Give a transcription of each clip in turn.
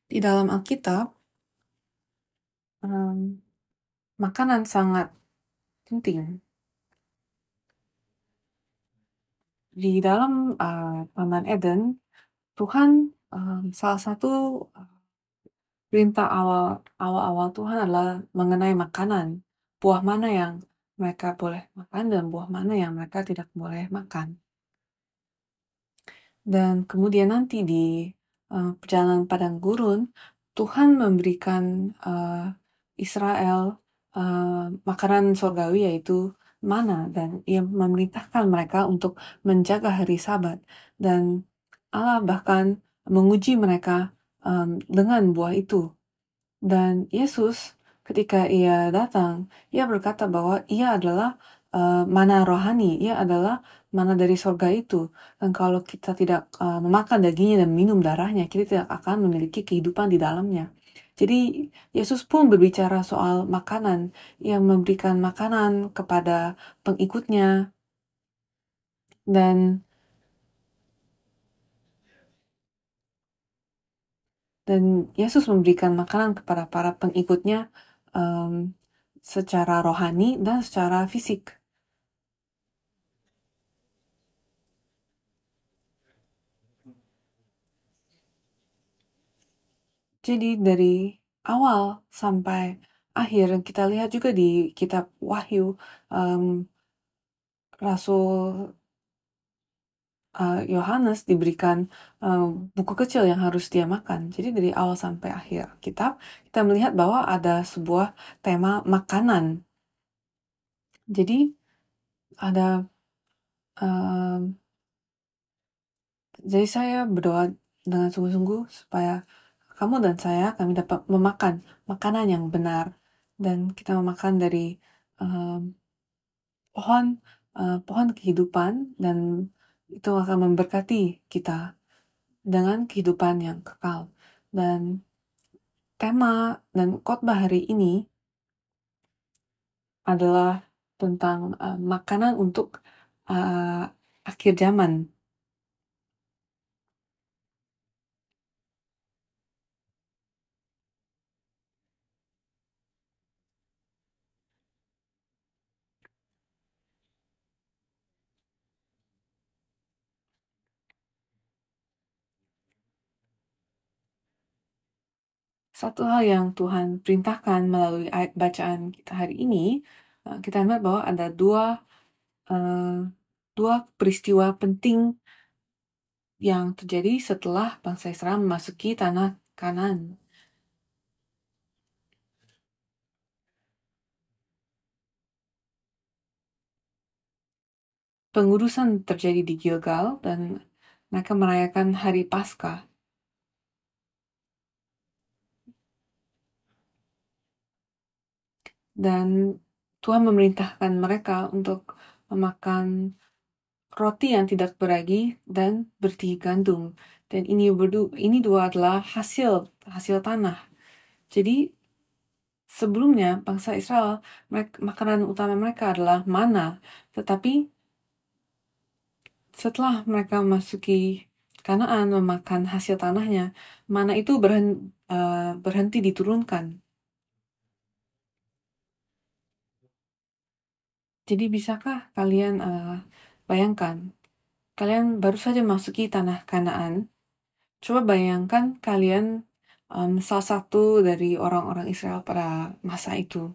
Di dalam Alkitab, makanan sangat penting. Di dalam Taman Eden, Tuhan salah satu perintah awal Tuhan adalah mengenai makanan. Buah mana yang mereka boleh makan dan buah mana yang mereka tidak boleh makan. Dan kemudian nanti di perjalanan padang gurun, Tuhan memberikan Israel makanan surgawi yaitu mana, dan ia memerintahkan mereka untuk menjaga hari Sabat, dan Allah bahkan menguji mereka dengan buah itu. Dan Yesus ketika ia datang, ia berkata bahwa ia adalah mana rohani, ia adalah mana dari surga itu. Dan kalau kita tidak memakan dagingnya dan minum darahnya, kita tidak akan memiliki kehidupan di dalamnya. Jadi Yesus pun berbicara soal makanan, ia memberikan makanan kepada pengikutnya, dan Yesus memberikan makanan kepada para pengikutnya secara rohani dan secara fisik. Jadi dari awal sampai akhir, kita lihat juga di kitab Wahyu, Rasul Yohanes diberikan buku kecil yang harus dia makan. Jadi dari awal sampai akhir kitab, kita melihat bahwa ada sebuah tema makanan. Jadi ada jadi saya berdoa dengan sungguh-sungguh supaya kamu dan kami dapat memakan makanan yang benar, dan kita memakan dari pohon kehidupan, dan itu akan memberkati kita dengan kehidupan yang kekal. Dan tema dan khotbah hari ini adalah tentang makanan untuk akhir zaman. Satu hal yang Tuhan perintahkan melalui ayat bacaan kita hari ini, kita lihat bahwa ada dua peristiwa penting yang terjadi setelah bangsa Israel memasuki tanah Kanaan. Pengudusan terjadi di Gilgal, dan mereka merayakan hari Paskah. Dan Tuhan memerintahkan mereka untuk memakan roti yang tidak beragi dan berti gandum. Dan ini dua adalah hasil tanah. Jadi sebelumnya bangsa Israel, makanan utama mereka adalah mana. Tetapi setelah mereka memasuki Kanaan, memakan hasil tanahnya, mana itu berhenti diturunkan. Jadi bisakah kalian bayangkan, kalian baru saja masuki tanah Kanaan. Coba bayangkan kalian salah satu dari orang-orang Israel pada masa itu.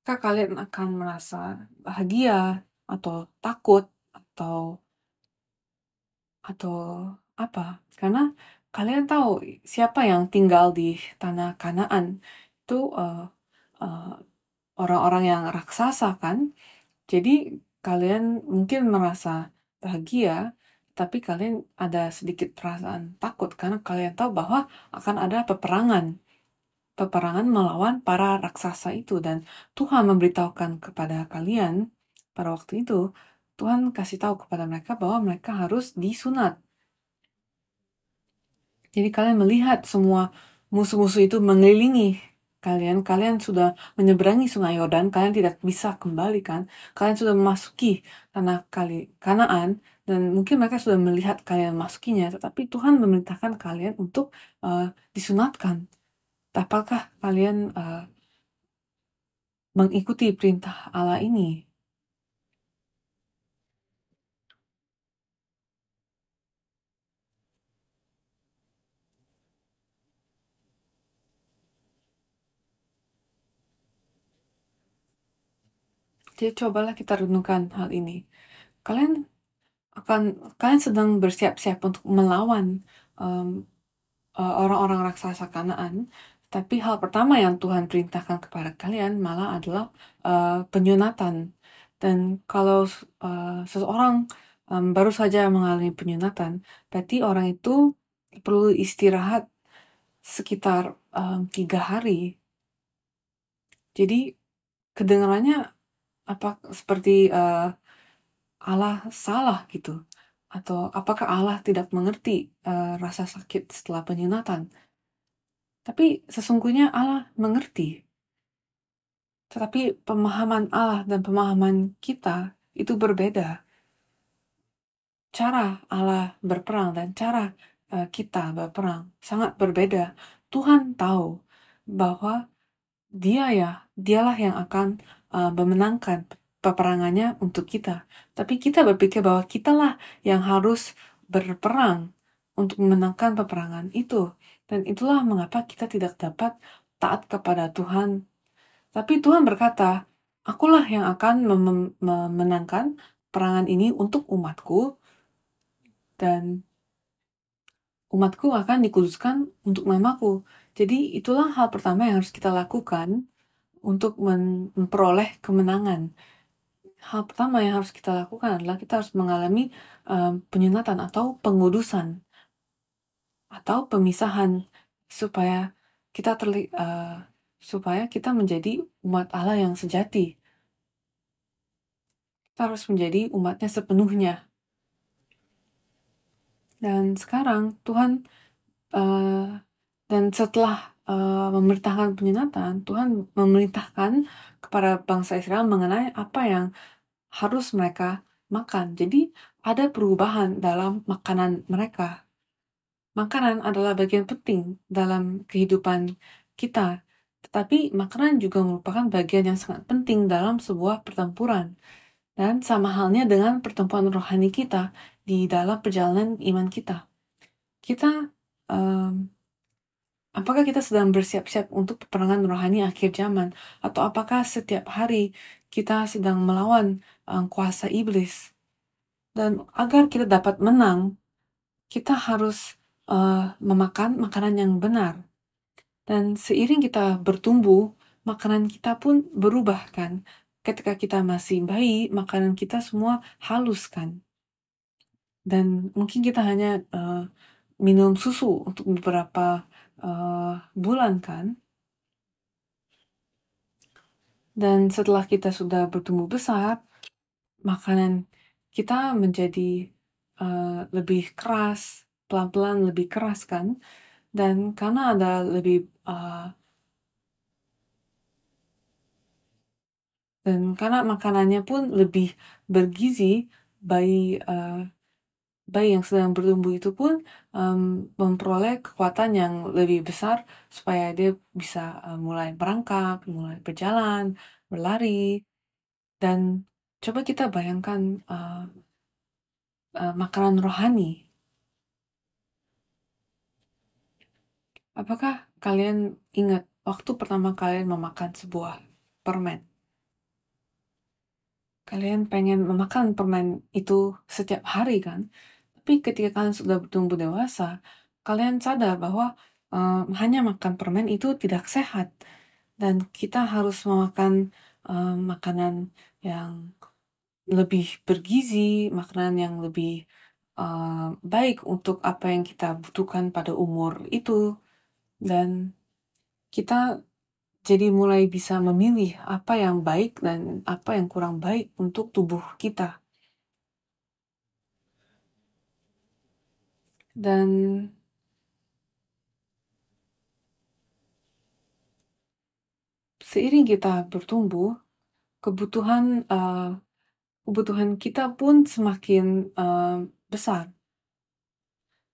Apakah kalian akan merasa bahagia atau takut atau apa? Karena kalian tahu siapa yang tinggal di tanah Kanaan. Itu orang-orang yang raksasa, kan? Jadi kalian mungkin merasa bahagia, tapi kalian ada sedikit perasaan takut karena kalian tahu bahwa akan ada peperangan melawan para raksasa itu. Dan Tuhan memberitahukan kepada kalian pada waktu itu, Tuhan kasih tahu kepada mereka bahwa mereka harus disunat. Jadi kalian melihat semua musuh-musuh itu mengelilingi kalian. Kalian sudah menyeberangi sungai Yordan, kalian tidak bisa kembali, kan? Kalian sudah memasuki tanah Kanaan, dan mungkin mereka sudah melihat kalian masukinya, tetapi Tuhan memerintahkan kalian untuk disunatkan. Apakah kalian mengikuti perintah Allah ini? Jadi cobalah kita renungkan hal ini. Kalian kalian sedang bersiap-siap untuk melawan orang-orang raksasa Kanaan, tapi hal pertama yang Tuhan perintahkan kepada kalian malah adalah penyunatan. Dan kalau seseorang baru saja mengalami penyunatan, berarti orang itu perlu istirahat sekitar 3 hari. Jadi kedengarannya apa seperti Allah salah gitu, atau apakah Allah tidak mengerti rasa sakit setelah penyunatan? Tapi sesungguhnya Allah mengerti. Tetapi pemahaman Allah dan pemahaman kita itu berbeda. Cara Allah berperang dan cara kita berperang sangat berbeda. Tuhan tahu bahwa dialah yang akan memenangkan peperangannya untuk kita. Tapi kita berpikir bahwa kitalah yang harus berperang untuk memenangkan peperangan itu. Dan itulah mengapa kita tidak dapat taat kepada Tuhan. Tapi Tuhan berkata, akulah yang akan memenangkan perangan ini untuk umatku, dan umatku akan dikuduskan untuk namaku. Jadi itulah hal pertama yang harus kita lakukan untuk memperoleh kemenangan. Hal pertama yang harus kita lakukan adalah kita harus mengalami penyunatan atau pengudusan atau pemisahan supaya supaya kita menjadi umat Allah yang sejati. Kita harus menjadi umatnya sepenuhnya. Dan sekarang Tuhan dan setelah memerintahkan penyunatan, Tuhan memerintahkan kepada bangsa Israel mengenai apa yang harus mereka makan. Jadi ada perubahan dalam makanan mereka. Makanan adalah bagian penting dalam kehidupan kita, tetapi makanan juga merupakan bagian yang sangat penting dalam sebuah pertempuran. Dan sama halnya dengan pertempuran rohani kita di dalam perjalanan iman kita. Apakah kita sedang bersiap-siap untuk peperangan rohani akhir zaman? Atau apakah setiap hari kita sedang melawan kuasa iblis? Dan agar kita dapat menang, kita harus memakan makanan yang benar. Dan seiring kita bertumbuh, makanan kita pun berubah kan. Ketika kita masih bayi, makanan kita semua halus kan. Dan mungkin kita hanya minum susu untuk beberapa bulan kan. Dan setelah kita sudah bertumbuh besar, makanan kita menjadi lebih keras, pelan-pelan lebih keras kan. Dan karena ada dan karena makanannya pun lebih bergizi, bayi yang sedang bertumbuh itu pun memperoleh kekuatan yang lebih besar supaya dia bisa mulai merangkak, mulai berjalan, berlari. Dan coba kita bayangkan makanan rohani. Apakah kalian ingat waktu pertama kalian memakan sebuah permen? Kalian pengen memakan permen itu setiap hari kan? Tapi ketika kalian sudah bertumbuh dewasa, kalian sadar bahwa hanya makan permen itu tidak sehat. Dan kita harus memakan makanan yang lebih bergizi, makanan yang lebih baik untuk apa yang kita butuhkan pada umur itu. Dan kita jadi mulai bisa memilih apa yang baik dan apa yang kurang baik untuk tubuh kita. Dan seiring kita bertumbuh, kebutuhan kebutuhan kita pun semakin besar.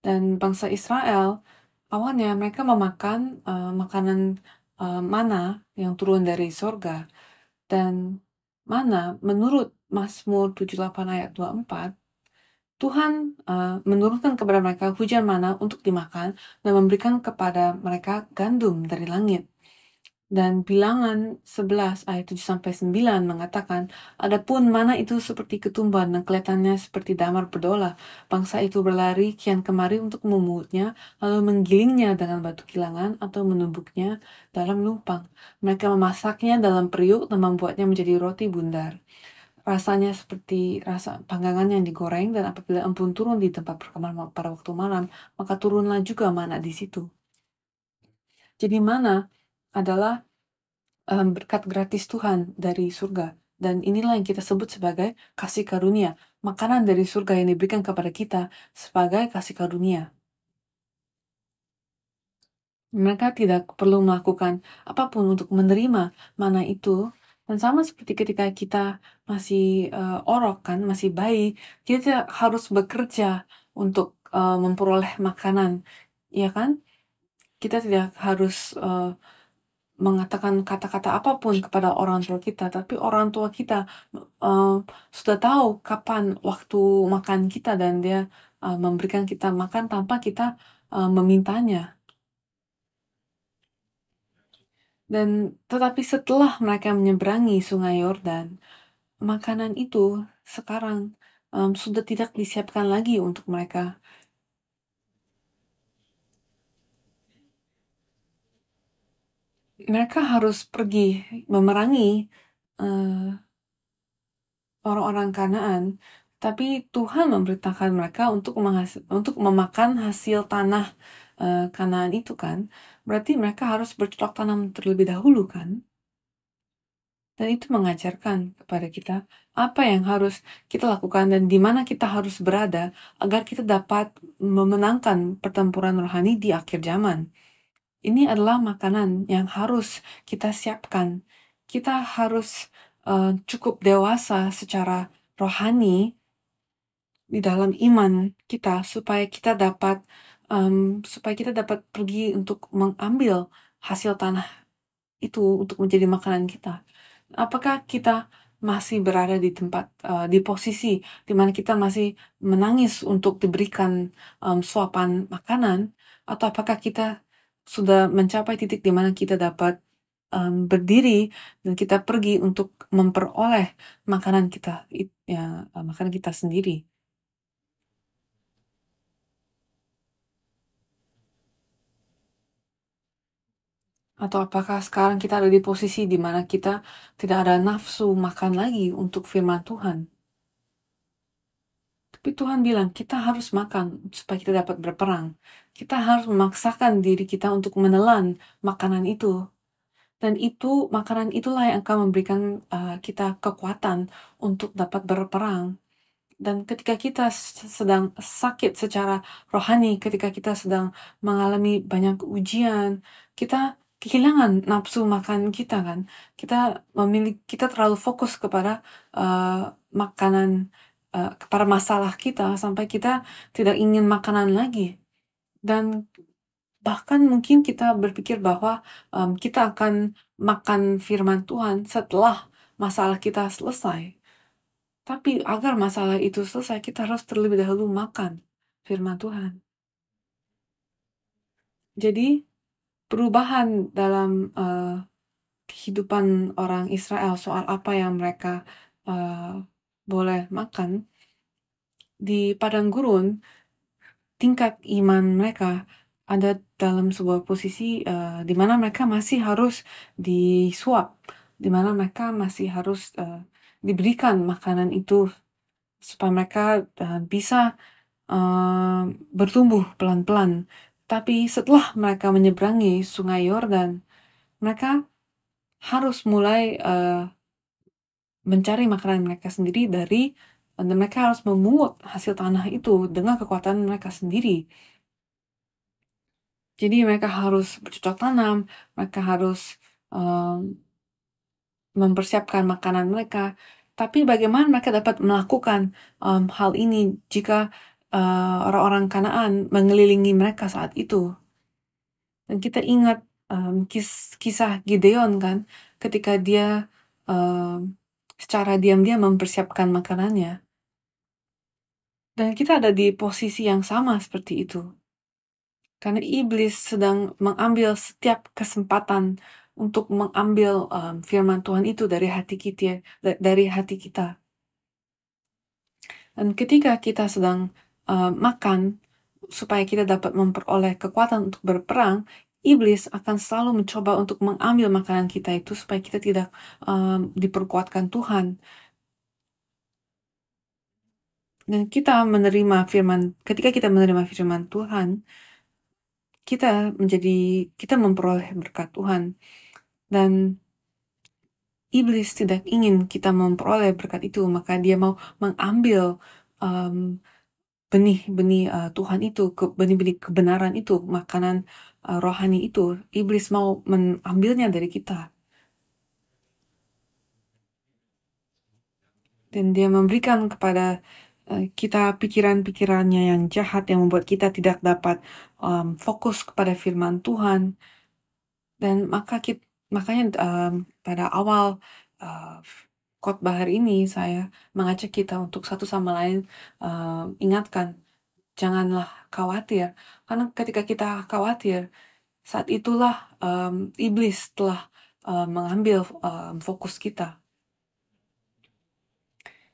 Dan bangsa Israel, awalnya mereka memakan makanan mana yang turun dari sorga. Dan mana menurut Mazmur 78 ayat 24, Tuhan menurunkan kepada mereka hujan mana untuk dimakan dan memberikan kepada mereka gandum dari langit. Dan Bilangan 11 ayat 7-9 mengatakan, adapun mana itu seperti ketumbar dan kelihatannya seperti damar berdola. Bangsa itu berlari kian kemari untuk memungutnya, lalu menggilingnya dengan batu kilangan atau menumbuknya dalam lumpang. Mereka memasaknya dalam periuk dan membuatnya menjadi roti bundar. Rasanya seperti rasa panggangan yang digoreng, dan apabila embun turun di tempat perkemahan pada waktu malam, maka turunlah juga mana di situ. Jadi mana adalah berkat gratis Tuhan dari surga. Dan inilah yang kita sebut sebagai kasih karunia. Makanan dari surga yang diberikan kepada kita sebagai kasih karunia. Mereka tidak perlu melakukan apapun untuk menerima mana itu. Dan sama seperti ketika kita masih orok kan, masih bayi, kita tidak harus bekerja untuk memperoleh makanan. Ya kan? Kita tidak harus mengatakan kata-kata apapun kepada orang tua kita, tapi orang tua kita sudah tahu kapan waktu makan kita, dan dia memberikan kita makan tanpa kita memintanya. Dan tetapi setelah mereka menyeberangi Sungai Yordan, makanan itu sekarang sudah tidak disiapkan lagi untuk mereka. Mereka harus pergi memerangi orang-orang Kanaan, tapi Tuhan memberitakan mereka untuk memakan hasil tanah Kanaan itu kan. Berarti mereka harus bercocok tanam terlebih dahulu kan. Dan itu mengajarkan kepada kita apa yang harus kita lakukan dan di mana kita harus berada agar kita dapat memenangkan pertempuran rohani di akhir zaman. Ini adalah makanan yang harus kita siapkan. Kita harus cukup dewasa secara rohani di dalam iman kita supaya kita dapat pergi untuk mengambil hasil tanah itu untuk menjadi makanan kita. Apakah kita masih berada di tempat di posisi di mana kita masih menangis untuk diberikan suapan makanan, atau apakah kita sudah mencapai titik di mana kita dapat berdiri dan kita pergi untuk memperoleh makanan kita, makanan kita sendiri? Atau apakah sekarang kita ada di posisi di mana kita tidak ada nafsu makan lagi untuk firman Tuhan? Tapi Tuhan bilang kita harus makan supaya kita dapat berperang. Kita harus memaksakan diri kita untuk menelan makanan itu. Dan itu, makanan itulah yang akan memberikan kita kekuatan untuk dapat berperang. Dan ketika kita sedang sakit secara rohani, ketika kita sedang mengalami banyak ujian, kita kehilangan nafsu makan kita kan. Kita terlalu fokus kepada makanan, kepada masalah kita, sampai kita tidak ingin makanan lagi. Dan bahkan mungkin kita berpikir bahwa kita akan makan firman Tuhan setelah masalah kita selesai. Tapi agar masalah itu selesai, kita harus terlebih dahulu makan firman Tuhan. Jadi, perubahan dalam kehidupan orang Israel soal apa yang mereka boleh makan, di padang gurun, tingkat iman mereka ada dalam sebuah posisi di mana mereka masih harus disuap, di mana mereka masih harus diberikan makanan itu supaya mereka bisa bertumbuh pelan-pelan. Tapi setelah mereka menyeberangi Sungai Yordan, mereka harus mulai mencari makanan mereka sendiri dan mereka harus memungut hasil tanah itu dengan kekuatan mereka sendiri. Jadi mereka harus bercocok tanam, mereka harus mempersiapkan makanan mereka, Tapi bagaimana mereka dapat melakukan hal ini jika orang-orang Kanaan mengelilingi mereka saat itu? Dan kita ingat kisah Gideon kan, ketika dia secara diam-diam mempersiapkan makanannya. Dan kita ada di posisi yang sama seperti itu. Karena iblis sedang mengambil setiap kesempatan untuk mengambil firman Tuhan itu dari hati kita. Dan ketika kita sedang makan, supaya kita dapat memperoleh kekuatan untuk berperang, iblis akan selalu mencoba untuk mengambil makanan kita itu supaya kita tidak diperkuatkan Tuhan. Dan ketika kita menerima firman Tuhan, kita memperoleh berkat Tuhan. Dan iblis tidak ingin kita memperoleh berkat itu, maka dia mau mengambil benih-benih Tuhan itu, benih-benih kebenaran itu, makanan rohani itu. Iblis mau mengambilnya dari kita. Dan dia memberikan kepada kita pikiran-pikirannya yang jahat yang membuat kita tidak dapat fokus kepada firman Tuhan. Dan makanya pada awal khotbah hari ini saya mengajak kita untuk satu sama lain ingatkan, janganlah khawatir. Karena ketika kita khawatir, saat itulah iblis telah mengambil fokus kita.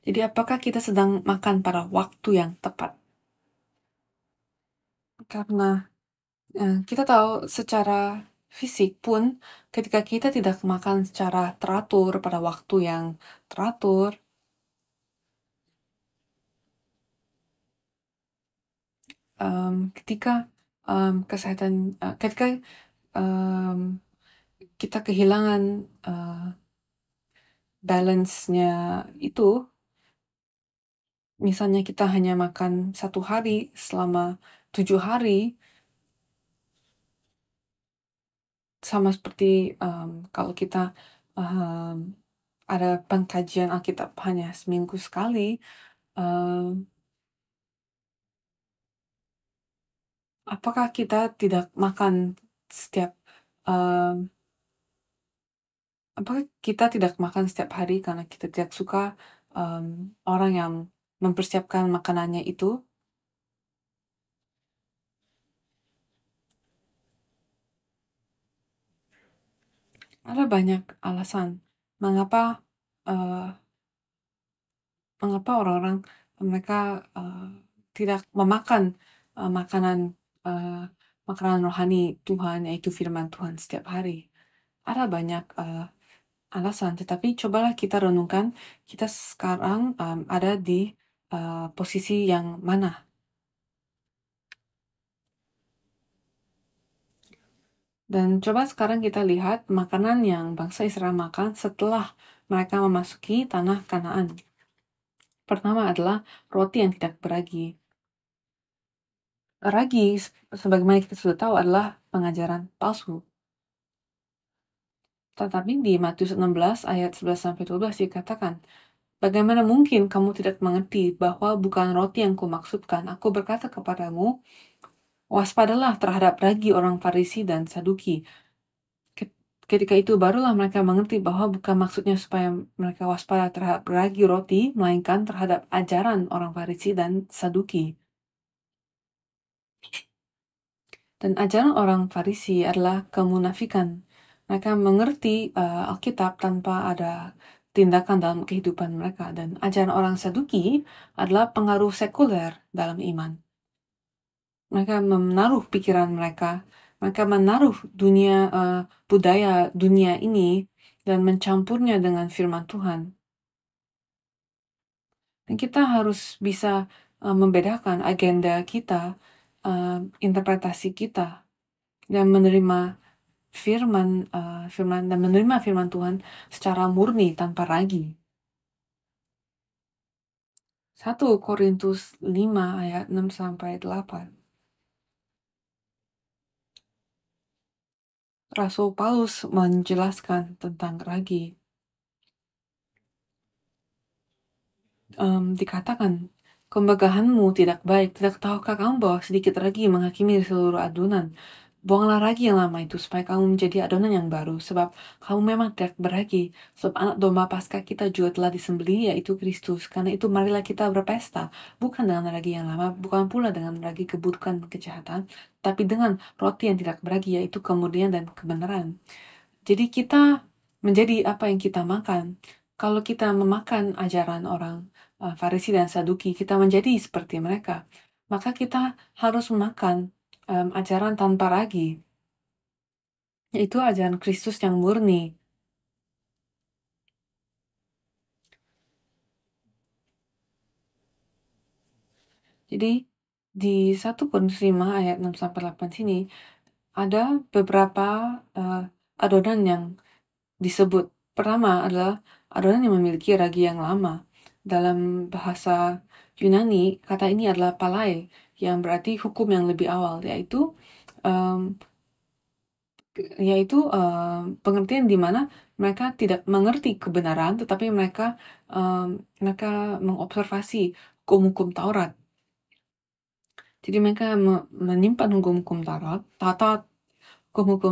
Jadi apakah kita sedang makan pada waktu yang tepat? Karena kita tahu secara fisik pun ketika kita tidak makan secara teratur pada waktu yang teratur, ketika kita kehilangan balance-nya itu, misalnya kita hanya makan 1 hari selama 7 hari, sama seperti kalau kita ada pengkajian Alkitab hanya seminggu sekali, apakah kita tidak makan apakah kita tidak makan setiap hari karena kita tidak suka orang yang mempersiapkan makanannya itu? Ada banyak alasan mengapa orang-orang mereka tidak memakan makanan rohani Tuhan, yaitu firman Tuhan setiap hari. Ada banyak alasan, tetapi cobalah kita renungkan kita sekarang ada di posisi yang mana. Dan coba sekarang kita lihat makanan yang bangsa Israel makan setelah mereka memasuki tanah Kanaan. Pertama adalah roti yang tidak beragi. Ragi, sebagaimana kita sudah tahu, adalah pengajaran palsu. Tetapi di Matius 16 ayat 11-12 dikatakan, bagaimana mungkin kamu tidak mengerti bahwa bukan roti yang kumaksudkan? Aku berkata kepadamu, waspadalah terhadap ragi orang Farisi dan Saduki. Ketika itu barulah mereka mengerti bahwa bukan maksudnya supaya mereka waspada terhadap ragi roti, melainkan terhadap ajaran orang Farisi dan Saduki. Dan ajaran orang Farisi adalah kemunafikan. Mereka mengerti Alkitab tanpa ada tindakan dalam kehidupan mereka. Dan ajaran orang Saduki adalah pengaruh sekuler dalam iman. Mereka menaruh pikiran mereka menaruh budaya dunia ini dan mencampurnya dengan firman Tuhan. Dan kita harus bisa membedakan agenda kita, interpretasi kita, dan menerima firman dan menerima firman Tuhan secara murni tanpa ragi. 1 Korintus 5 ayat 6-8. Rasul Paulus menjelaskan tentang ragi. dikatakan, kemegahanmu tidak baik, tidak tahukah kamu bahwa sedikit ragi menghakimi seluruh adonan? Buanglah ragi yang lama itu supaya kamu menjadi adonan yang baru, sebab kamu memang tidak beragi, sebab anak domba Paskah kita juga telah disembelih, yaitu Kristus. Karena itu marilah kita berpesta, bukan dengan ragi yang lama, bukan pula dengan ragi keburukan dan kejahatan, tapi dengan roti yang tidak beragi, yaitu kemurnian dan kebenaran. Jadi kita menjadi apa yang kita makan. Kalau kita memakan ajaran orang Farisi dan Saduki, kita menjadi seperti mereka. Maka kita harus memakan ajaran tanpa ragi, yaitu ajaran Kristus yang murni. Jadi di 1 Korintus 5 ayat 6-8 sini ada beberapa adonan yang disebut. Pertama adalah adonan yang memiliki ragi yang lama. Dalam bahasa Yunani, kata ini adalah palai, yang berarti hukum yang lebih awal, yaitu pengertian di mana mereka tidak mengerti kebenaran, tetapi mereka mengobservasi hukum-hukum Taurat. Jadi mereka menyimpan hukum-hukum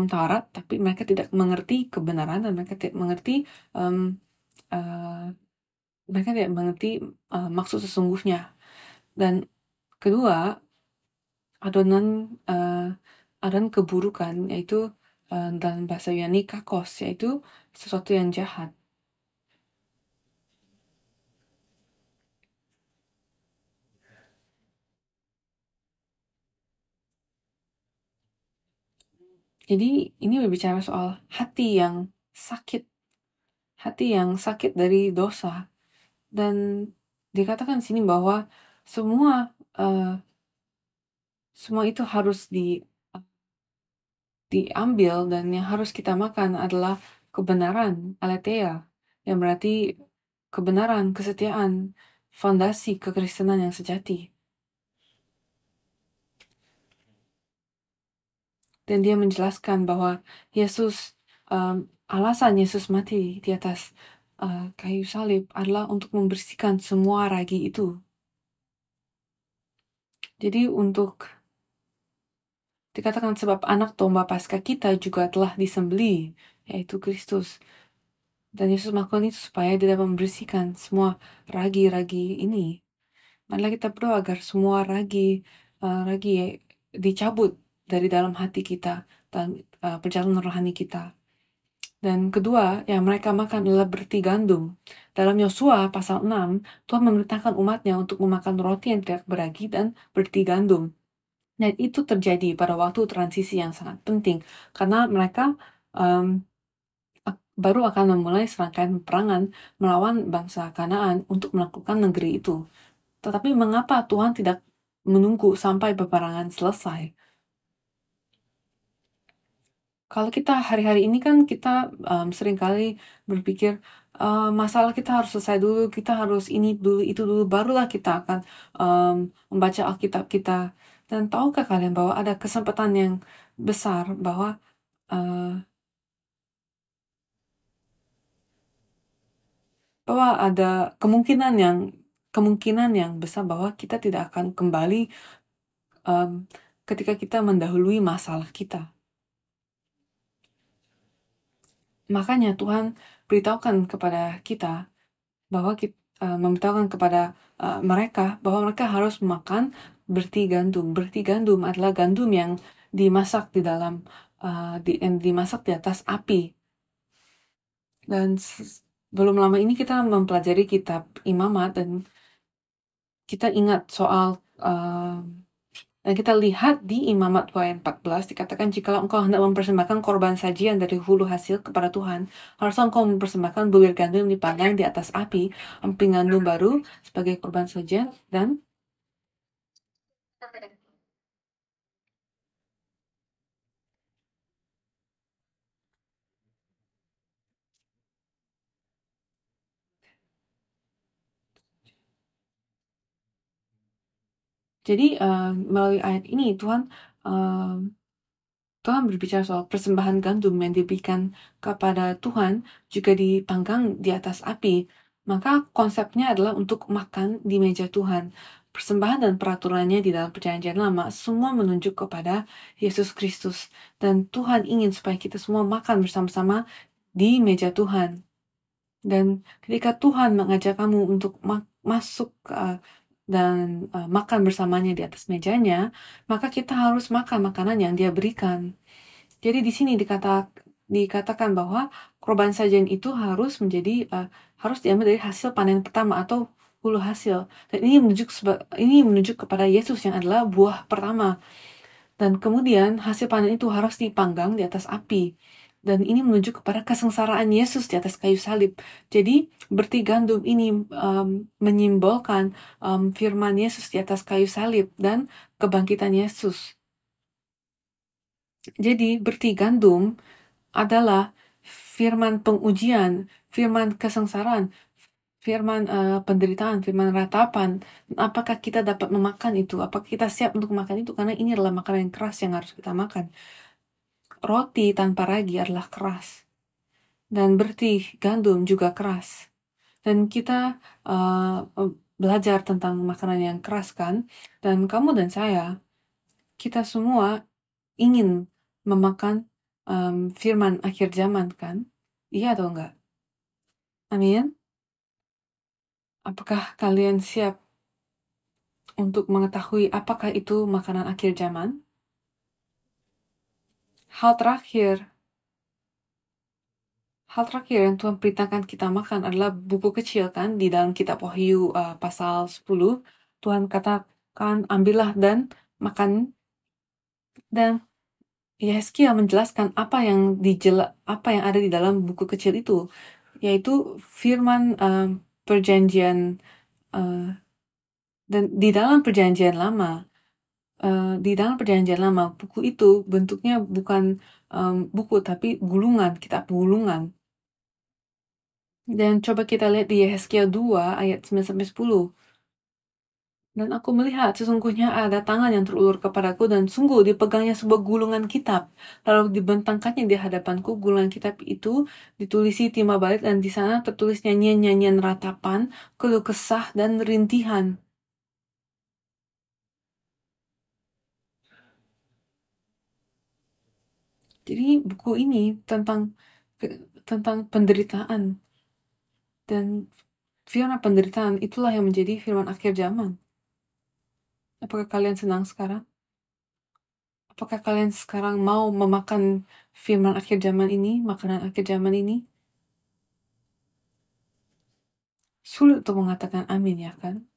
Taurat, tapi mereka tidak mengerti kebenaran dan mereka tidak mengerti maksud sesungguhnya. Dan kedua, adonan keburukan, yaitu dalam bahasa Yunani kakos, yaitu sesuatu yang jahat. Jadi ini berbicara soal hati yang sakit dari dosa. Dan dikatakan sini bahwa semua itu harus diambil, dan yang harus kita makan adalah kebenaran, aletheia, yang berarti kebenaran, kesetiaan, fondasi kekristenan yang sejati. Dan dia menjelaskan bahwa alasan Yesus mati di atas kayu salib adalah untuk membersihkan semua ragi itu. Jadi dikatakan sebab anak domba Paskah kita juga telah disembelih, yaitu Kristus. Dan Yesus melakukan itu supaya dia dapat membersihkan semua ragi-ragi ini. Marilah kita berdoa agar semua ragi dicabut dari dalam hati kita dan perjalanan rohani kita. Dan kedua, yang mereka makan adalah berti gandum. Dalam Yosua pasal 6, Tuhan memerintahkan umatnya untuk memakan roti yang tidak beragi dan berti gandum. Dan itu terjadi pada waktu transisi yang sangat penting, karena mereka baru akan memulai serangkaian peperangan melawan bangsa Kanaan untuk menaklukkan negeri itu. Tetapi mengapa Tuhan tidak menunggu sampai peperangan selesai? Kalau kita hari-hari ini kan kita seringkali berpikir masalah kita harus selesai dulu, kita harus ini dulu, itu dulu, barulah kita akan membaca Alkitab kita. Dan tahukah kalian bahwa ada kesempatan yang besar bahwa ada kemungkinan yang besar bahwa kita tidak akan kembali ketika kita mendahului masalah kita. Makanya Tuhan beritahukan kepada kita bahwa memberitahukan kepada mereka bahwa mereka harus makan berti gandum. Berti gandum adalah gandum yang dimasak dimasak di atas api. Dan belum lama ini kita mempelajari kitab Imamat, dan kita ingat soal dan kita lihat di Imamat 2 ayat 14 dikatakan, jikalau engkau hendak mempersembahkan korban sajian dari hulu hasil kepada Tuhan, haruslah engkau mempersembahkan bulir gandum yang dipanggang di atas api, emping gandum baru sebagai korban sajian. Dan jadi melalui ayat ini Tuhan berbicara soal persembahan gandum yang diberikan kepada Tuhan juga dipanggang di atas api. Maka konsepnya adalah untuk makan di meja Tuhan. Persembahan dan peraturannya di dalam perjanjian lama semua menunjuk kepada Yesus Kristus. Dan Tuhan ingin supaya kita semua makan bersama-sama di meja Tuhan. Dan ketika Tuhan mengajak kamu untuk masuk dan makan bersamanya di atas mejanya, maka kita harus makan makanan yang Dia berikan. Jadi di sini dikatakan bahwa korban sajian itu harus diambil dari hasil panen pertama atau hulu hasil. Dan ini menunjuk kepada Yesus yang adalah buah pertama. Dan kemudian hasil panen itu harus dipanggang di atas api. Dan ini menunjuk kepada kesengsaraan Yesus di atas kayu salib. Jadi berti gandum ini menyimbolkan firman Yesus di atas kayu salib dan kebangkitan Yesus. Jadi berti gandum adalah firman pengujian, firman kesengsaraan, firman penderitaan, firman ratapan. Apakah kita dapat memakan itu? Apakah kita siap untuk makan itu? Karena ini adalah makanan yang keras yang harus kita makan. Roti tanpa ragi adalah keras. Dan berti gandum juga keras. Dan kita belajar tentang makanan yang keras kan. Dan kamu dan saya, kita semua ingin memakan firman akhir zaman kan? Iya atau enggak? Amin. Apakah kalian siap untuk mengetahui apakah itu makanan akhir zaman? Hal terakhir yang Tuhan perintahkan kita makan adalah buku kecil kan, di dalam kitab Wahyu pasal 10. Tuhan katakan ambillah dan makan. Dan Yehezkiel menjelaskan apa yang ada di dalam buku kecil itu, yaitu firman perjanjian dan di dalam perjanjian lama. Buku itu bentuknya bukan buku tapi gulungan, kitab gulungan. Dan coba kita lihat di Yehezkiel 2 ayat 9-10. Dan aku melihat sesungguhnya ada tangan yang terulur kepadaku dan sungguh dipegangnya sebuah gulungan kitab. Lalu dibentangkannya di hadapanku gulungan kitab itu ditulisi timah balik dan di sana tertulis nyanyian-nyanyian ratapan, keluh kesah dan rintihan. Jadi buku ini tentang penderitaan. Dan firman penderitaan itulah yang menjadi firman akhir zaman. Apakah kalian senang sekarang? Apakah kalian sekarang mau memakan firman akhir zaman ini, makanan akhir zaman ini? Sulit untuk mengatakan amin, ya kan?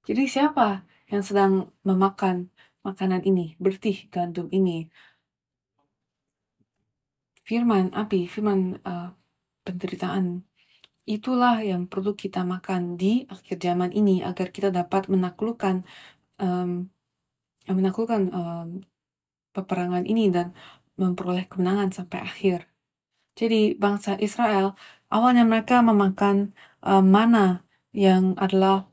Jadi siapa yang sedang memakan makanan ini, bertih gandum ini? Firman api, firman penderitaan. Itulah yang perlu kita makan di akhir zaman ini agar kita dapat menaklukkan peperangan ini dan memperoleh kemenangan sampai akhir. Jadi bangsa Israel awalnya mereka memakan mana yang adalah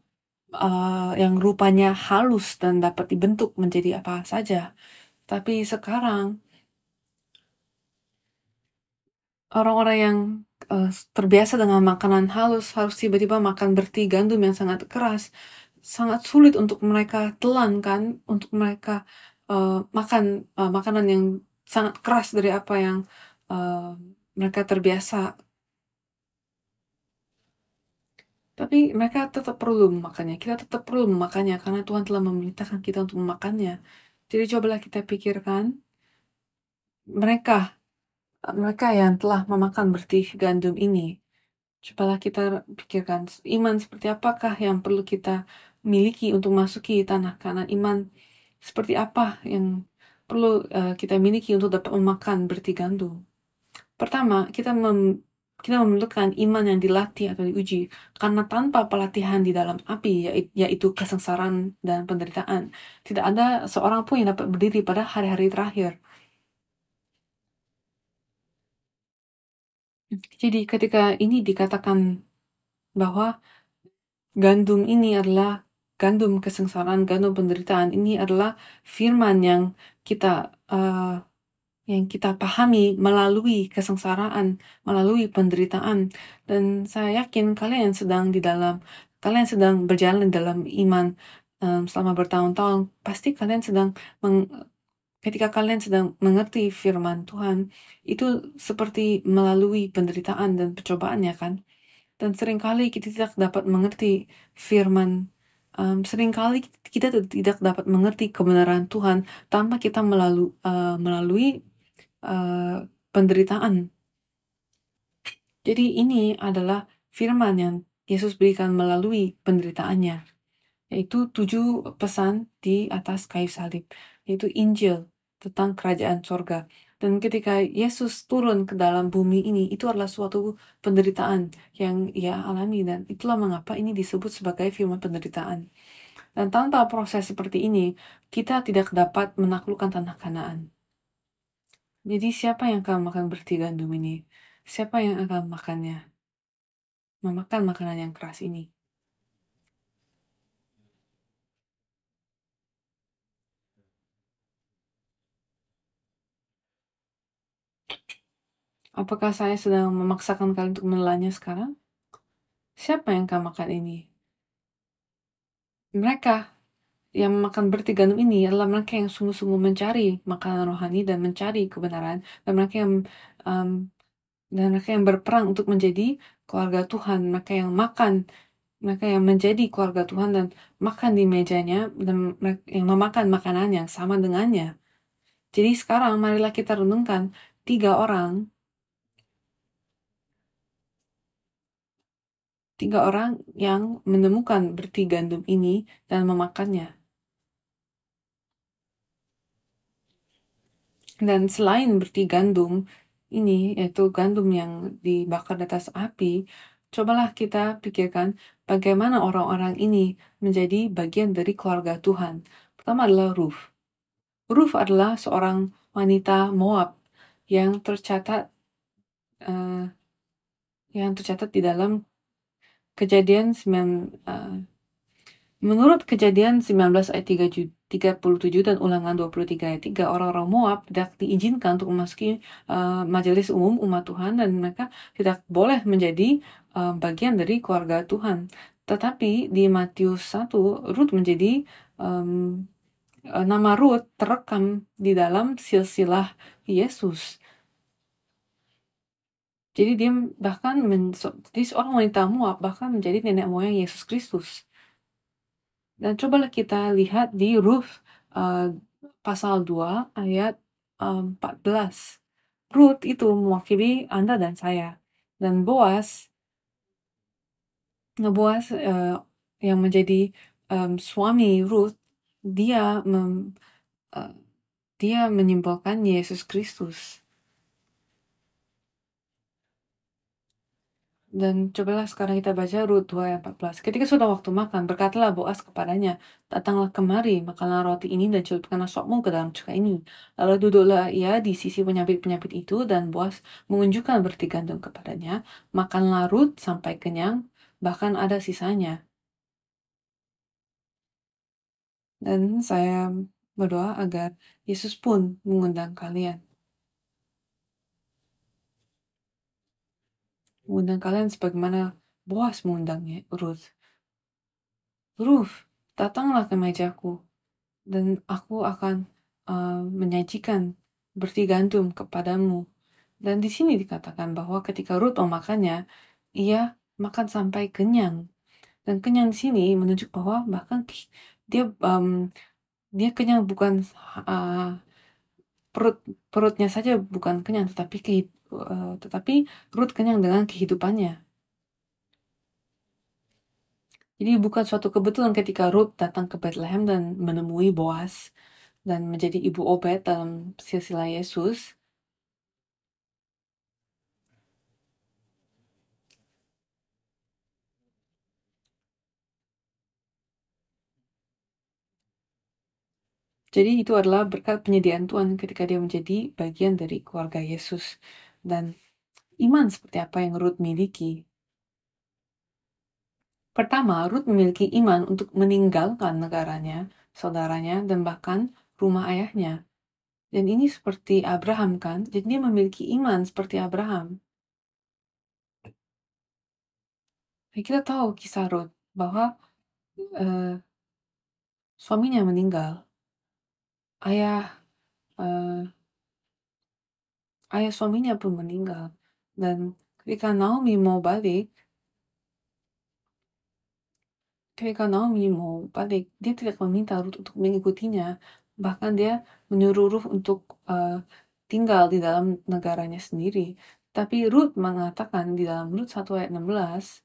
yang rupanya halus dan dapat dibentuk menjadi apa saja. Tapi sekarang orang-orang yang terbiasa dengan makanan halus harus tiba-tiba makan berti gandum yang sangat keras. Sangat sulit untuk mereka telan kan, untuk mereka makan makanan yang sangat keras dari apa yang mereka terbiasa. Tapi mereka tetap perlu memakannya. Kita tetap perlu memakannya karena Tuhan telah memerintahkan kita untuk memakannya. Jadi cobalah kita pikirkan mereka yang telah memakan bertih gandum ini. Cobalah kita pikirkan iman seperti apakah yang perlu kita miliki untuk masuki tanah Kanaan. Iman seperti apa yang perlu kita miliki untuk dapat memakan bertih gandum. Pertama, kita memerlukan iman yang dilatih atau diuji, karena tanpa pelatihan di dalam api, yaitu kesengsaraan dan penderitaan, tidak ada seorang pun yang dapat berdiri pada hari-hari terakhir. Jadi ketika ini dikatakan bahwa gandum ini adalah gandum kesengsaraan, gandum penderitaan, ini adalah firman yang kita yang kita pahami melalui kesengsaraan, melalui penderitaan. Dan saya yakin kalian sedang berjalan dalam iman selama bertahun-tahun. Pasti kalian ketika kalian sedang mengerti firman Tuhan, itu seperti melalui penderitaan dan percobaan, ya kan? Dan seringkali kita tidak dapat mengerti firman, seringkali kita tidak dapat mengerti kebenaran Tuhan tanpa kita melalui penderitaan. Jadi ini adalah firman yang Yesus berikan melalui penderitaannya, yaitu 7 pesan di atas kayu salib, yaitu Injil tentang kerajaan sorga. Dan ketika Yesus turun ke dalam bumi ini, itu adalah suatu penderitaan yang ia alami, dan itulah mengapa ini disebut sebagai firman penderitaan. Dan tanpa proses seperti ini, kita tidak dapat menaklukkan tanah Kanaan. Jadi siapa yang akan makan berti gandum ini? Siapa yang akan memakan makanan yang keras ini? Apakah saya sedang memaksakan kalian untuk menelannya sekarang? Siapa yang akan makan ini? Mereka yang makan berti gandum ini adalah mereka yang sungguh-sungguh mencari makanan rohani dan mencari kebenaran, dan um, mereka yang berperang untuk menjadi keluarga Tuhan, mereka yang menjadi keluarga Tuhan dan makan di mejanya, dan yang memakan makanan yang sama dengannya. Jadi sekarang marilah kita renungkan tiga orang yang menemukan berti gandum ini dan memakannya. Dan selain berti gandum ini, yaitu gandum yang dibakar di atas api, cobalah kita pikirkan bagaimana orang-orang ini menjadi bagian dari keluarga Tuhan. Pertama adalah Ruth. Ruth adalah seorang wanita Moab yang tercatat di dalam Kejadian 9, menurut Kejadian 19 ayat 37 dan Ulangan 23 ayat 3, orang-orang Moab tidak diizinkan untuk memasuki majelis umum umat Tuhan, dan mereka tidak boleh menjadi bagian dari keluarga Tuhan. Tetapi di Matius 1, nama Ruth terekam di dalam silsilah Yesus. Jadi dia bahkan jadi seorang wanita Moab bahkan menjadi nenek moyang Yesus Kristus. Dan cobalah kita lihat di Ruth pasal 2 ayat 14. Ruth itu mewakili Anda dan saya. Dan Boaz yang menjadi suami Ruth, dia menyimbolkan Yesus Kristus. Dan cobalah sekarang kita baca Rut 2 ayat 14. Ketika sudah waktu makan, berkatalah Boaz kepadanya, datanglah kemari, makanlah roti ini dan celupkanlah sopmu ke dalam cuka ini. Lalu duduklah ia di sisi penyapit-penyapit itu, dan Boaz mengunjukkan berti gandum kepadanya. Makanlah Rut sampai kenyang, bahkan ada sisanya. Dan saya berdoa agar Yesus pun mengundang kalian. Mengundang kalian sebagaimana Boaz mengundangnya Ruth. Ruth, datanglah ke mejaku, dan aku akan menyajikan berti gandum kepadamu. Dan di sini dikatakan bahwa ketika Ruth memakannya, ia makan sampai kenyang. Dan kenyang di sini menunjuk bahwa bahkan dia kenyang, bukan perutnya saja bukan kenyang, tetapi Ruth kenyang dengan kehidupannya. Jadi bukan suatu kebetulan ketika Ruth datang ke Bethlehem dan menemui Boaz dan menjadi ibu Obed dalam silsilah Yesus. Jadi itu adalah berkat penyediaan Tuhan ketika dia menjadi bagian dari keluarga Yesus. Dan iman seperti apa yang Ruth miliki? Pertama, Ruth memiliki iman untuk meninggalkan negaranya, saudaranya, dan bahkan rumah ayahnya. Dan ini seperti Abraham kan, jadi dia memiliki iman seperti Abraham. Dan kita tahu kisah Ruth bahwa suaminya meninggal, ayah eh, ayah suaminya pun meninggal, dan ketika Naomi mau balik, dia tidak meminta Ruth untuk mengikutinya, bahkan dia menyuruh Ruth untuk tinggal di dalam negaranya sendiri. Tapi Ruth mengatakan di dalam Rut 1 ayat 16,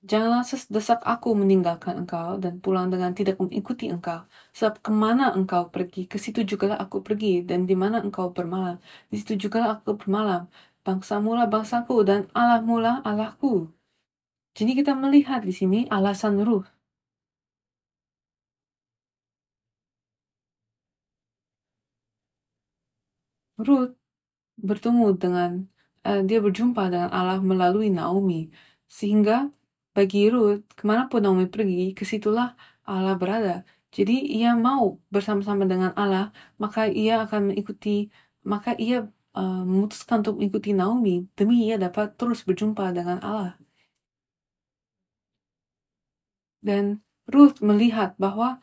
janganlah sedesak aku meninggalkan engkau dan pulang dengan tidak mengikuti engkau. Sebab kemana engkau pergi, ke situ jugalah aku pergi, dan di mana engkau bermalam, di situ jugalah aku bermalam. Bangsamu lah bangsaku, dan Allahmu lah Allahku. Jadi kita melihat di sini alasan Ruth. Ruth bertemu dengan, dia berjumpa dengan Allah melalui Naomi. Sehingga bagi Ruth, kemanapun Naomi pergi, kesitulah Allah berada. Jadi ia mau bersama-sama dengan Allah, maka ia akan mengikuti, maka ia memutuskan untuk mengikuti Naomi, demi ia dapat terus berjumpa dengan Allah. Dan Ruth melihat bahwa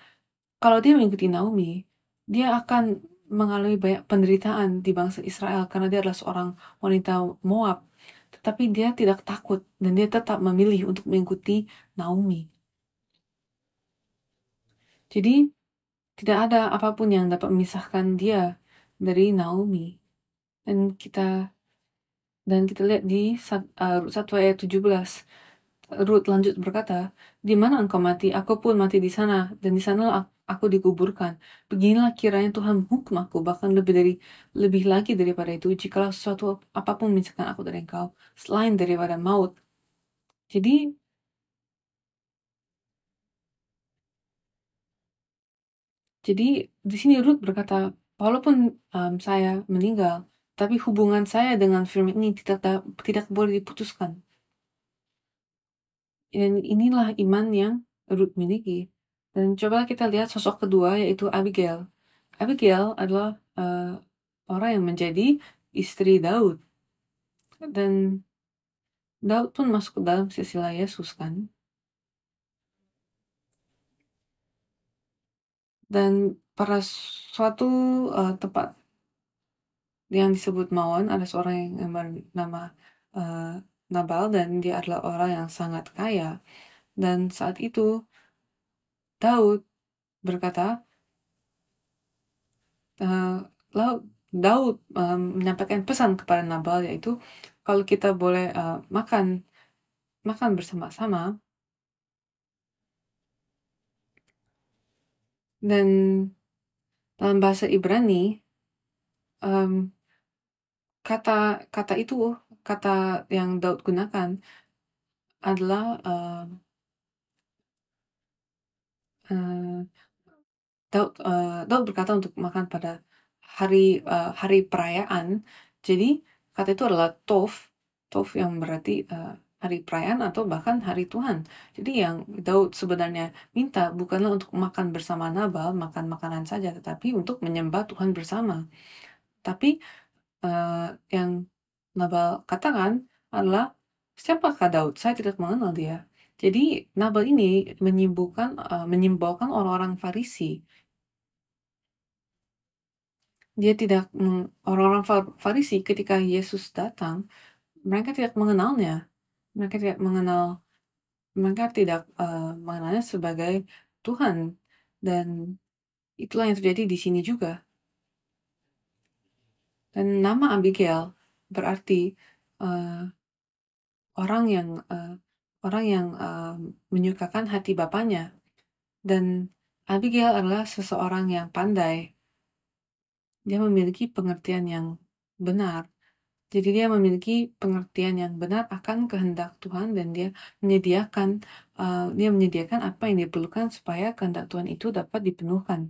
kalau dia mengikuti Naomi, dia akan mengalami banyak penderitaan di bangsa Israel karena dia adalah seorang wanita Moab. Tetapi dia tidak takut dan dia tetap memilih untuk mengikuti Naomi. Jadi tidak ada apapun yang dapat memisahkan dia dari Naomi. Dan kita lihat di 1 ayat 17. Ruth lanjut berkata, di mana engkau mati, aku pun mati di sana, dan di sanalah aku dikuburkan. Beginilah kiranya Tuhan menghukum aku, bahkan lebih lagi daripada itu, jikalau sesuatu apapun memisahkan aku dari engkau, selain daripada maut. Jadi di sini Ruth berkata, walaupun saya meninggal, tapi hubungan saya dengan firman ini tidak boleh diputuskan. Dan inilah iman yang Ruth miliki. Dan coba kita lihat sosok kedua, yaitu Abigail. Abigail adalah orang yang menjadi istri Daud. Dan Daud pun masuk ke dalam silsilah Yesus kan. Dan pada suatu tempat yang disebut Maon, ada seorang yang bernama Nabal, dan dia adalah orang yang sangat kaya. Dan saat itu Daud berkata, lalu Daud menyampaikan pesan kepada Nabal, yaitu kalau kita boleh makan bersama-sama. Dan dalam bahasa Ibrani, kata yang Daud gunakan adalah Daud berkata untuk makan pada hari perayaan. Jadi kata itu adalah tov yang berarti hari perayaan atau bahkan hari Tuhan. Jadi yang Daud sebenarnya minta bukanlah untuk makan bersama Nabal, makan makanan saja, tetapi untuk menyembah Tuhan bersama. Tapi yang Nabal katakan adalah, siapakah Daud? Saya tidak mengenal dia. Jadi Nabal ini menyimbolkan orang-orang Farisi. Dia tidak orang-orang Farisi ketika Yesus datang, mereka tidak mengenalnya. Mereka tidak mengenalnya sebagai Tuhan. Dan itulah yang terjadi di sini juga. Dan nama Abigail berarti orang yang menyukakan hati bapaknya. Dan Abigail adalah seseorang yang pandai. Dia memiliki pengertian yang benar. Jadi dia memiliki pengertian yang benar akan kehendak Tuhan, dan dia menyediakan apa yang diperlukan supaya kehendak Tuhan itu dapat dipenuhkan.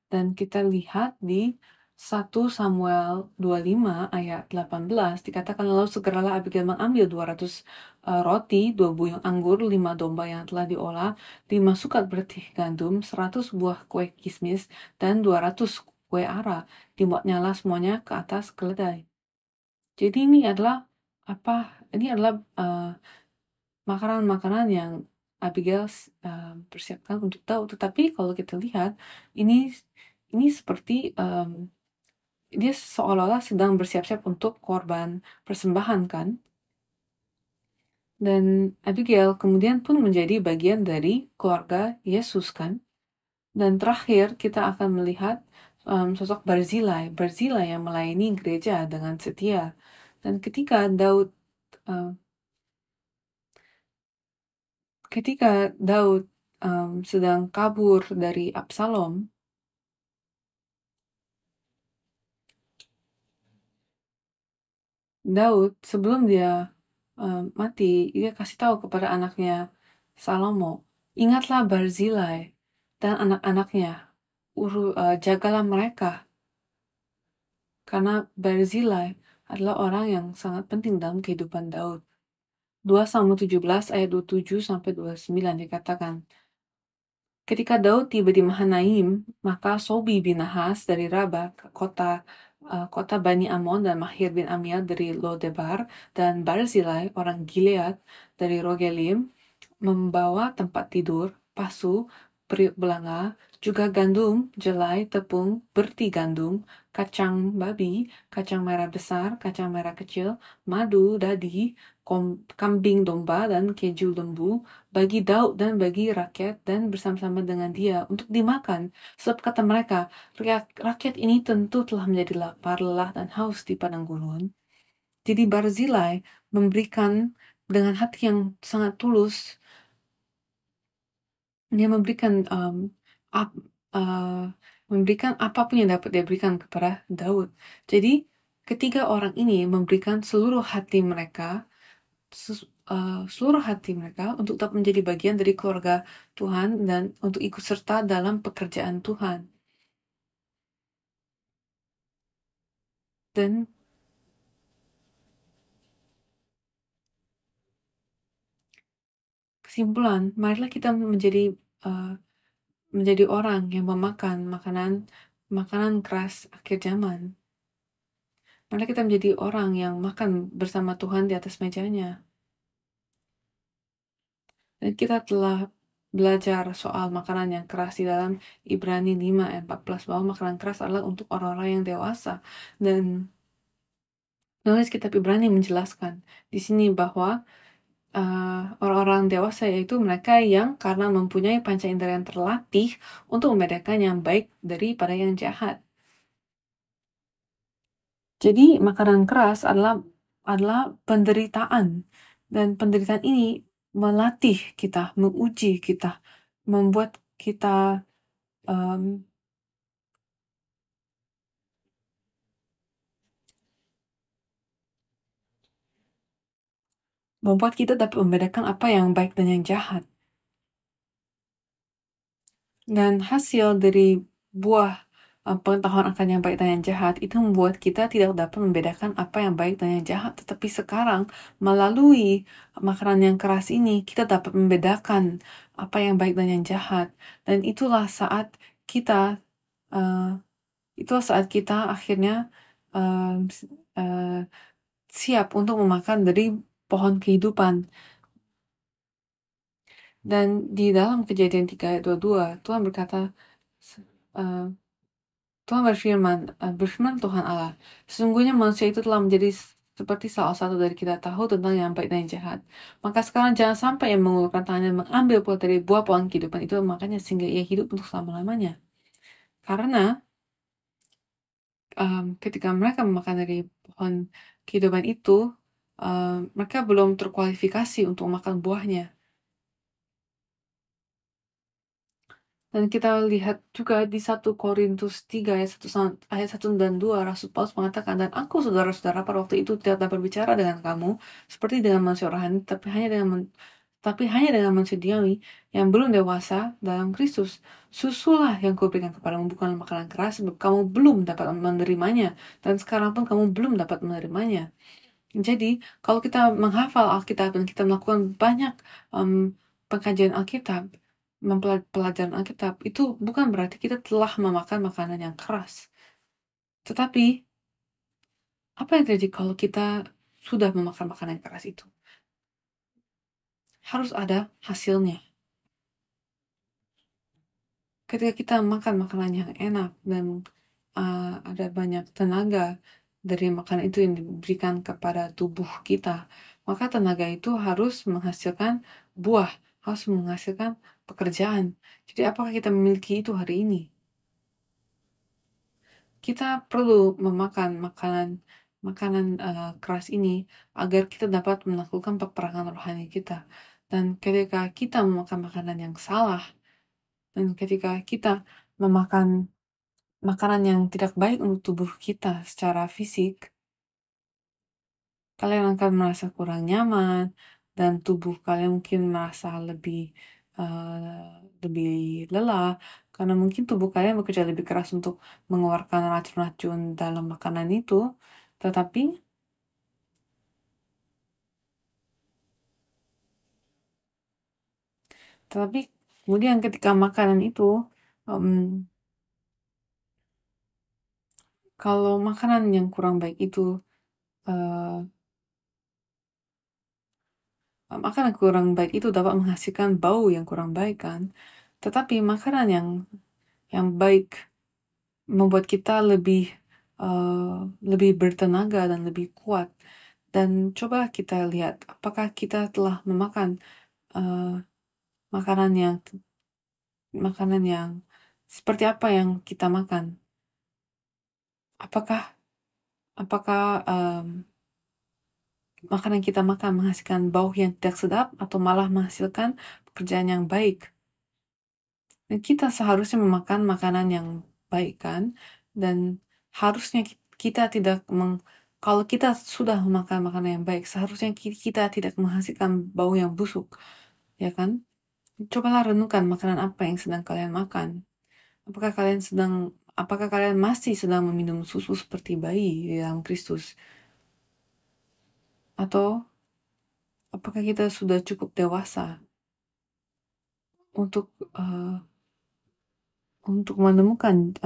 Dan kita lihat di 1 Samuel 25 ayat 18 dikatakan, lalu segeralah Abigail mengambil 200 roti, 2 buyung anggur, 5 domba yang telah diolah, 5 sukat bertih gandum, 100 buah kue kismis, dan 200 kue ara, dibuat nyala semuanya ke atas keledai. Jadi ini adalah makanan-makanan yang Abigail persiapkan untuk Daud. Tetapi kalau kita lihat, ini seperti dia seolah-olah sedang bersiap-siap untuk korban persembahan kan. Dan Abigail kemudian pun menjadi bagian dari keluarga Yesus kan. Dan terakhir kita akan melihat sosok Barzilai yang melayani gereja dengan setia. Dan ketika Daud sedang kabur dari Absalom, Daud sebelum dia mati, dia kasih tahu kepada anaknya Salomo, ingatlah Barzilai dan anak-anaknya, jagalah mereka, karena Barzilai adalah orang yang sangat penting dalam kehidupan Daud. 2 Samuel 17 ayat 27-29 dikatakan, ketika Daud tiba di Mahanaim, maka Sobi bin Nahas dari Rabah, kota Bani Amon, dan Mahir bin Amiel dari Lodebar, dan Barzilai orang Gilead dari Rogelim membawa tempat tidur, pasu, periuk belanga, juga gandum, jelai, tepung, berti gandum, kacang babi, kacang merah besar, kacang merah kecil, madu, dadi, kambing domba, dan keju lembu, bagi Daud dan bagi rakyat, dan bersama-sama dengan dia untuk dimakan. Sebab kata mereka, rakyat ini tentu telah menjadi lapar, lelah, dan haus di padang gurun. Jadi Barzilai memberikan dengan hati yang sangat tulus. Dia memberikan apapun yang dapat dia berikan kepada Daud. Jadi ketiga orang ini memberikan seluruh hati mereka untuk tetap menjadi bagian dari keluarga Tuhan dan untuk ikut serta dalam pekerjaan Tuhan. Dan kesimpulan, marilah kita menjadi orang yang memakan makanan keras akhir zaman. Marilah kita menjadi orang yang makan bersama Tuhan di atas mejanya. Dan kita telah belajar soal makanan yang keras di dalam Ibrani 5 ayat 14, bahwa makanan keras adalah untuk orang-orang yang dewasa. Dan penulis kitab Ibrani menjelaskan di sini bahwa orang-orang dewasa yaitu mereka yang karena mempunyai panca indera yang terlatih untuk membedakan yang baik daripada yang jahat. Jadi makanan keras adalah penderitaan, dan penderitaan ini melatih kita, menguji kita, membuat kita dapat membedakan apa yang baik dan yang jahat. Dan hasil dari buah pengetahuan akan yang baik dan yang jahat itu membuat kita tidak dapat membedakan apa yang baik dan yang jahat. Tetapi sekarang melalui makanan yang keras ini kita dapat membedakan apa yang baik dan yang jahat. Dan itulah saat kita akhirnya siap untuk memakan dari pohon kehidupan. Dan di dalam Kejadian 3 ayat 22, Tuhan berkata, Tuhan berfirman Tuhan Allah, sesungguhnya manusia itu telah menjadi seperti salah satu dari kita tahu tentang yang baik dan yang jahat. Maka sekarang jangan sampai yang mengulurkan tangannya mengambil dari buah pohon kehidupan itu, makanya sehingga ia hidup untuk selama-lamanya. Karena ketika mereka memakan dari pohon kehidupan itu, mereka belum terkualifikasi untuk makan buahnya. Dan kita lihat juga di 1 Korintus 3 ayat 1 dan 2, Rasul Paulus mengatakan, dan aku saudara-saudara pada waktu itu tidak dapat berbicara dengan kamu seperti dengan manusia rohani, tapi hanya dengan manusia duniawi yang belum dewasa dalam Kristus. Susulah yang kuberikan kepadamu, bukan makanan keras, sebab kamu belum dapat menerimanya, dan sekarang pun kamu belum dapat menerimanya. Jadi kalau kita menghafal Alkitab dan kita melakukan banyak pengkajian Alkitab, pelajaran Alkitab, itu bukan berarti kita telah memakan makanan yang keras. Tetapi, apa yang terjadi kalau kita sudah memakan makanan yang keras itu? Harus ada hasilnya. Ketika kita makan makanan yang enak dan ada banyak tenaga dari makanan itu yang diberikan kepada tubuh kita, maka tenaga itu harus menghasilkan buah, harus menghasilkan pekerjaan. Jadi apakah kita memiliki itu hari ini? Kita perlu memakan makanan keras ini agar kita dapat menaklukkan peperangan rohani kita. Dan ketika kita memakan makanan yang salah, dan ketika kita memakan makanan yang tidak baik untuk tubuh kita secara fisik, kalian akan merasa kurang nyaman dan tubuh kalian mungkin merasa lebih lelah karena mungkin tubuh kalian bekerja lebih keras untuk mengeluarkan racun-racun dalam makanan itu. Tetapi tetapi kemudian ketika makanan itu kalau makanan yang kurang baik itu uh, makanan kurang baik itu dapat menghasilkan bau yang kurang baik kan. Tetapi makanan yang baik membuat kita lebih bertenaga dan lebih kuat. Dan coba kita lihat apakah kita telah memakan uh, makanan yang seperti apa yang kita makan. Apakah apakah makanan kita makan menghasilkan bau yang tidak sedap atau malah menghasilkan pekerjaan yang baik. Dan kita seharusnya memakan makanan yang baik kan, dan harusnya kita tidak kalau kita sudah memakan makanan yang baik, seharusnya kita tidak menghasilkan bau yang busuk, ya kan? Cobalah renungkan makanan apa yang sedang kalian makan. Apakah kalian masih sedang meminum susu seperti bayi di dalam Kristus? Atau apakah kita sudah cukup dewasa untuk menemukan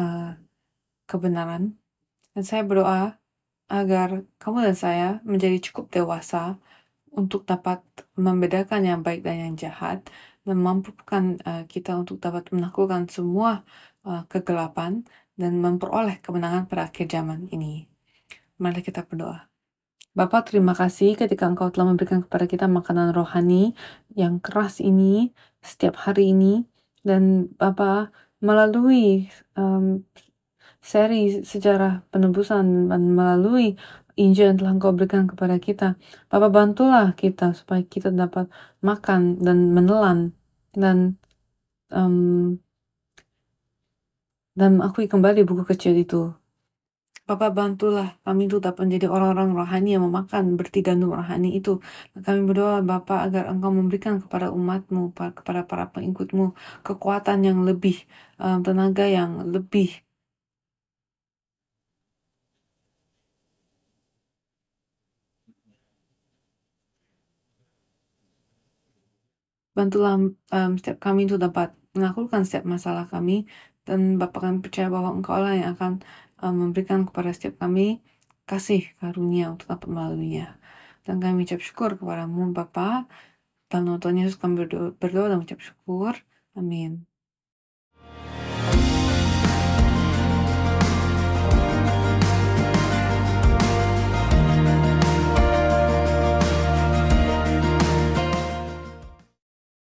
kebenaran? Dan saya berdoa agar kamu dan saya menjadi cukup dewasa untuk dapat membedakan yang baik dan yang jahat dan memampukan kita untuk dapat menaklukkan semua kegelapan dan memperoleh kemenangan pada akhir zaman ini. Mari kita berdoa. Bapa, terima kasih ketika Engkau telah memberikan kepada kita makanan rohani yang keras ini setiap hari ini. Dan Bapa, melalui seri sejarah penebusan dan melalui Injil yang telah Engkau berikan kepada kita, Bapa, bantulah kita supaya kita dapat makan dan menelan dan akui kembali buku kecil itu. Bapa, bantulah kami untuk dapat menjadi orang-orang rohani yang memakan berti gandum rohani itu. Dan kami berdoa Bapa agar Engkau memberikan kepada umat-Mu, kepada para pengikut-Mu, kekuatan yang lebih, tenaga yang lebih. Bantulah setiap kami untuk dapat menaklukkan setiap masalah kami. Dan Bapa, kami percaya bahwa Engkau lah yang akan memberikan kepada setiap kami kasih karunia untuk dapat melaluinya. Dan kami ucap syukur kepadamu Bapa. Dalam nama Tuhan Yesus kami berdoa dan ucap syukur. Amin.